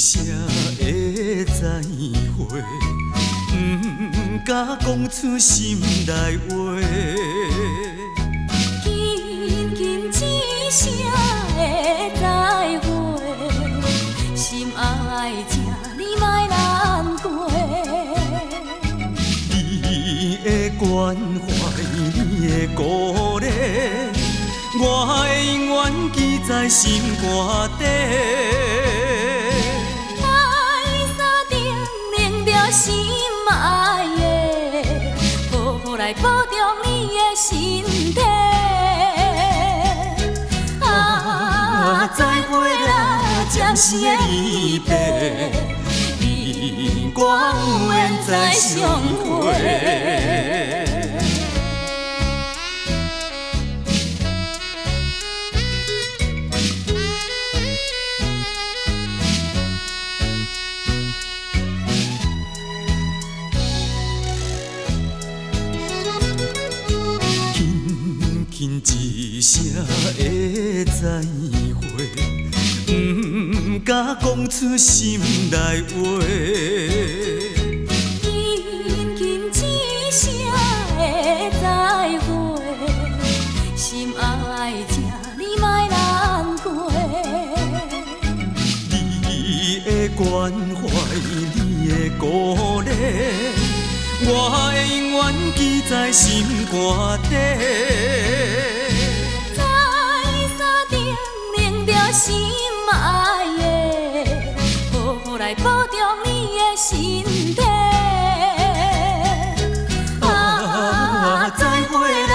声的再会，不敢讲出心内话。轻轻一声的再会，心爱情你莫难过。你的关怀，你的鼓励，我会永远记在心肝底。爱三定领着心爱的，好好来保重你的身体。再会啦，暂时的离别，你我有缘再相会。轻轻一声的再会，不敢讲出心内话。轻轻一声的再会，心爱情你莫难过。你的关怀，你的鼓励，我会永远记在心肝底。再三定领着心爱的，好好来保重你的身体。再会啦，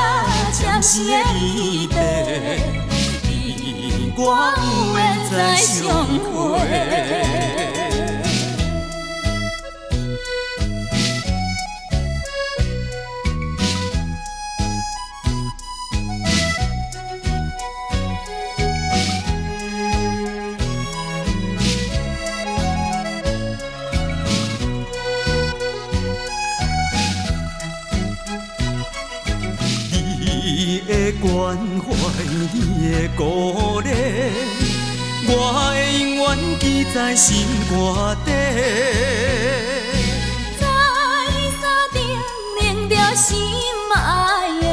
暂时的离别，你我有缘再相会。你的关怀，你的鼓励，我会永远记在心肝底。再三定领着心爱的，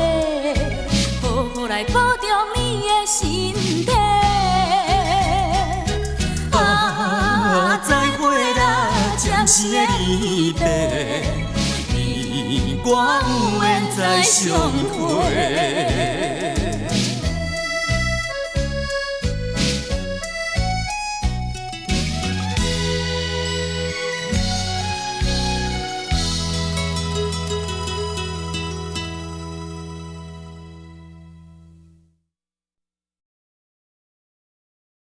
好好来保重你的身体。再会啦，暂时的离别，你我有缘再相会。